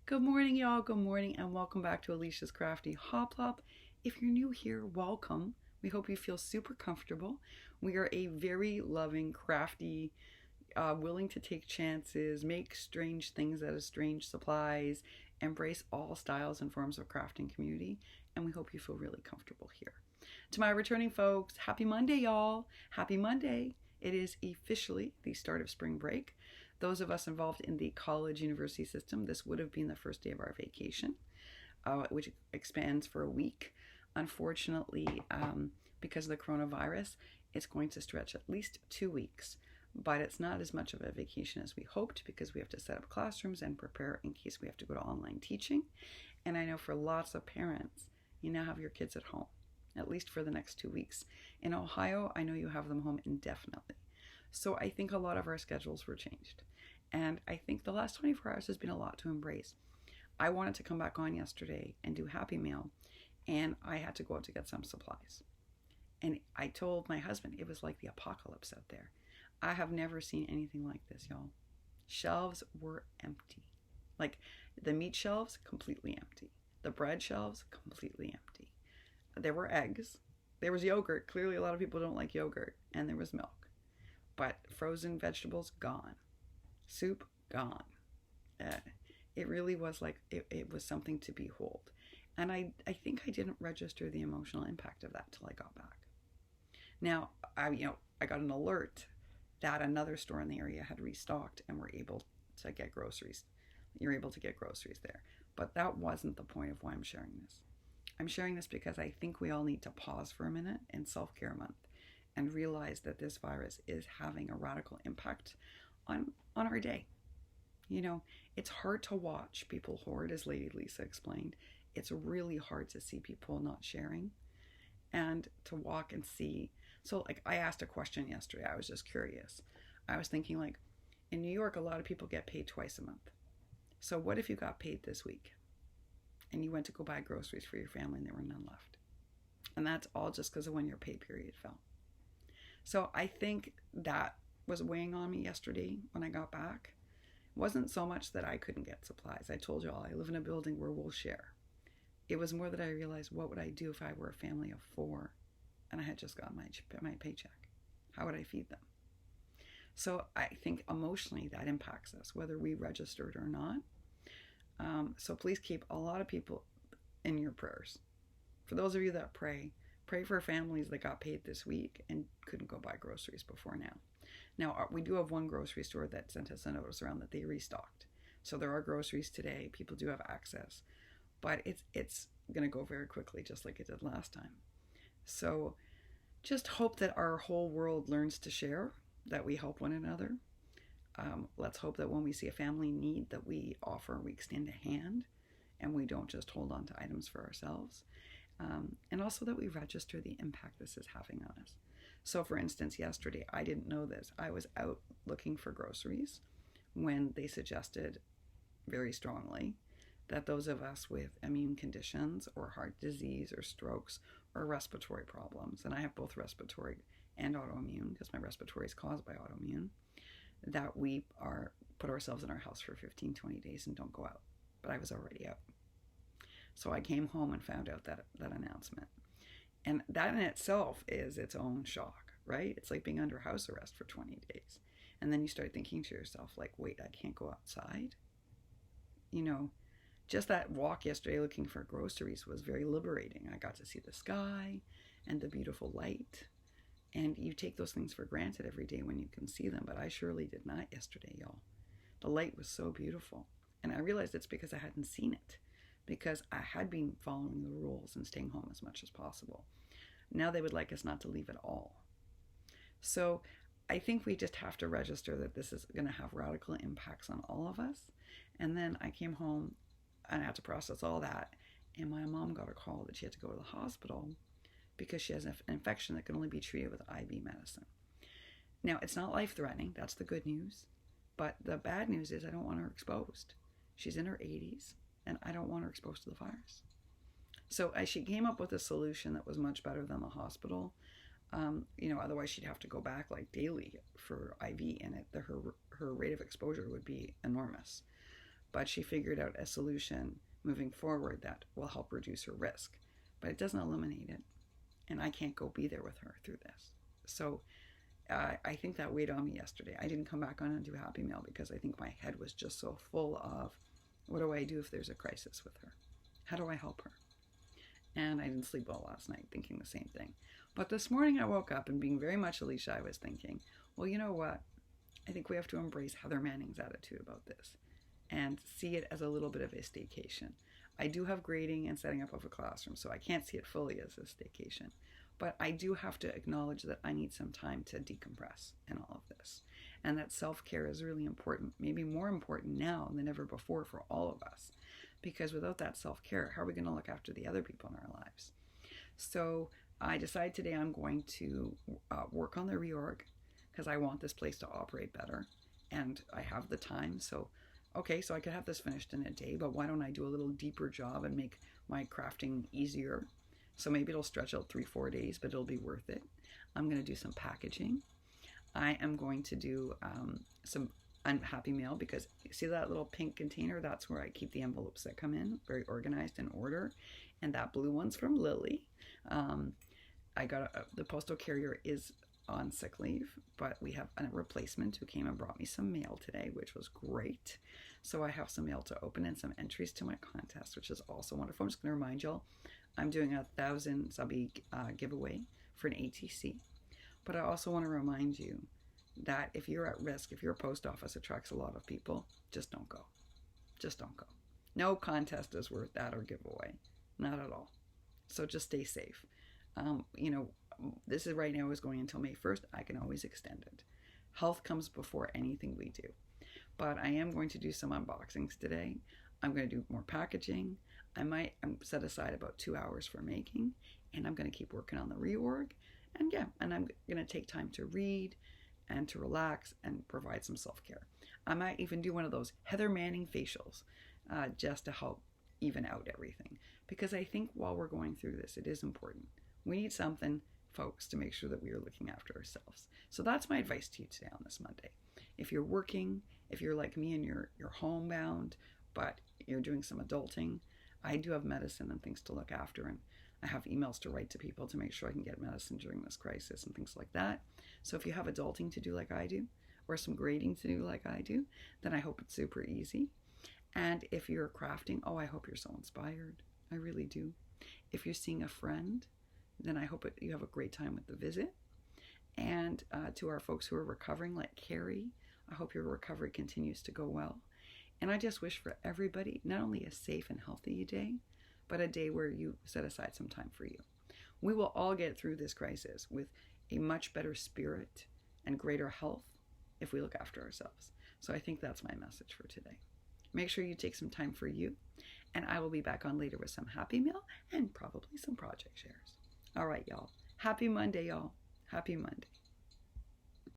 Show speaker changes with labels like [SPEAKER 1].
[SPEAKER 1] Good morning, y'all. Good morning, and welcome back to Alicia's Crafty Hoplop. If you're new here, welcome. We hope you feel super comfortable. We are a very loving, crafty, willing to take chances, make strange things out of strange supplies, embrace all styles and forms of crafting community, and we hope you feel really comfortable here. To my returning folks, happy Monday, y'all. Happy Monday. It is officially the start of spring break. Those of us involved in the college university system, this would have been the first day of our vacation, which expands for a week. Unfortunately, because of the coronavirus, it's going to stretch at least 2 weeks, but it's not as much of a vacation as we hoped because we have to set up classrooms and prepare in case we have to go to online teaching. And I know for lots of parents, you now have your kids at home, at least for the next 2 weeks. In Ohio, I know you have them home indefinitely. So I think a lot of our schedules were changed. And I think the last 24 hours has been a lot to embrace. I wanted to come back on yesterday and do Happy Meal, and I had to go out to get some supplies. And I told my husband it was like the apocalypse out there. I have never seen anything like this, y'all. Shelves were empty. Like the meat shelves, completely empty. The bread shelves, completely empty. There were eggs. There was yogurt. Clearly a lot of people don't like yogurt. And there was milk. But frozen vegetables, gone. Soup, gone. It really was like, it was something to behold. And I think I didn't register the emotional impact of that till I got back. Now, I got an alert that another store in the area had restocked and were able to get groceries. You're able to get groceries there. But that wasn't the point of why I'm sharing this. I'm sharing this because I think we all need to pause for a minute in Self-Care Month and realize that this virus is having a radical impact on our day. You know, it's hard to watch people hoard, as Lady Lisa explained. It's really hard to see people not sharing and to walk and see. So, like, I asked a question yesterday. I was just curious. I was thinking, like, in New York, a lot of people get paid twice a month. So what if you got paid this week and you went to go buy groceries for your family and there were none left? And that's all just because of when your pay period fell. So I think that was weighing on me yesterday when I got back. It wasn't so much that I couldn't get supplies. I told you all, I live in a building where we'll share. It was more that I realized, what would I do if I were a family of 4 and I had just got my paycheck? How would I feed them? So I think emotionally that impacts us, whether we registered or not. So please keep a lot of people in your prayers. For those of you that pray for families that got paid this week and couldn't go buy groceries before now. Now, we do have one grocery store that sent us a notice around that they restocked. So there are groceries today. People do have access. But it's going to go very quickly, just like it did last time. So just hope that our whole world learns to share, that we help one another. Let's hope that when we see a family in need, that we extend a hand, and we don't just hold on to items for ourselves. And also that we register the impact this is having on us. So for instance, yesterday, I didn't know this. I was out looking for groceries when they suggested very strongly that those of us with immune conditions or heart disease or strokes or respiratory problems, and I have both respiratory and autoimmune because my respiratory is caused by autoimmune, that we put ourselves in our house for 15, 20 days and don't go out. But I was already out. So I came home and found out that announcement. And that in itself is its own shock, right? It's like being under house arrest for 20 days. And then you start thinking to yourself, like, wait, I can't go outside? You know, just that walk yesterday looking for groceries was very liberating. I got to see the sky and the beautiful light. And you take those things for granted every day when you can see them. But I surely did not yesterday, y'all. The light was so beautiful. And I realized it's because I hadn't seen it. Because I had been following the rules and staying home as much as possible. Now they would like us not to leave at all. So I think we just have to register that this is going to have radical impacts on all of us. And then I came home and I had to process all that. And my mom got a call that she had to go to the hospital because she has an infection that can only be treated with IV medicine. Now, it's not life-threatening. That's the good news. But the bad news is I don't want her exposed. She's in her 80s. And I don't want her exposed to the virus. So she came up with a solution that was much better than the hospital. Otherwise she'd have to go back like daily for IV, and her rate of exposure would be enormous. but she figured out a solution moving forward that will help reduce her risk. But it doesn't eliminate it, and I can't go be there with her through this. So I think that weighed on me yesterday. I didn't come back on and do Happy Meal because I think my head was just so full of, what do I do if there's a crisis with her? How do I help her? And I didn't sleep well last night thinking the same thing. But this morning I woke up and being very much Alicia, I was thinking, well, you know what? I think we have to embrace Heather Manning's attitude about this and see it as a little bit of a staycation. I do have grading and setting up of a classroom, so I can't see it fully as a staycation. But I do have to acknowledge that I need some time to decompress in all of this. And that self-care is really important, maybe more important now than ever before for all of us. Because without that self-care, how are we going to look after the other people in our lives? So I decided today I'm going to work on the reorg because I want this place to operate better. And I have the time. So, okay, so I could have this finished in a day, but why don't I do a little deeper job and make my crafting easier? So maybe it'll stretch out 3-4 days, but it'll be worth it. I'm going to do some packaging. I am going to do some Happy Meal because you see that little pink container? That's where I keep the envelopes that come in, very organized in order. And that blue one's from Lily. I got the postal carrier is on sick leave, but we have a replacement who came and brought me some mail today, which was great. So I have some mail to open and some entries to my contest, which is also wonderful. I'm just going to remind y'all, I'm doing a 1,000 subby giveaway for an ATC. But I also want to remind you that if you're at risk, if your post office attracts a lot of people, just don't go. Just don't go. No contest is worth that or giveaway. Not at all. So just stay safe. This is right now is going until May 1st. I can always extend it. Health comes before anything we do. But I am going to do some unboxings today. I'm going to do more packaging. I'm set aside about 2 hours for making, and I'm going to keep working on the reorg. And I'm going to take time to read and to relax and provide some self-care. I might even do one of those Heather Manning facials just to help even out everything. Because I think while we're going through this, it is important. We need something, folks, to make sure that we are looking after ourselves. So that's my advice to you today on this Monday. If you're working, if you're like me and you're homebound, but you're doing some adulting, I do have medicine and things to look after, and I have emails to write to people to make sure I can get medicine during this crisis and things like that. So if you have adulting to do like I do, or some grading to do like I do, then I hope it's super easy. And if you're crafting, I hope you're so inspired. I really do. If you're seeing a friend, then I hope you have a great time with the visit. And to our folks who are recovering, like Carrie, I hope your recovery continues to go well. And I just wish for everybody not only a safe and healthy day, but a day where you set aside some time for you. We will all get through this crisis with a much better spirit and greater health if we look after ourselves. So I think that's my message for today. Make sure you take some time for you, and I will be back on later with some Happy Meal and probably some project shares. All right, y'all. Happy Monday, y'all. Happy Monday.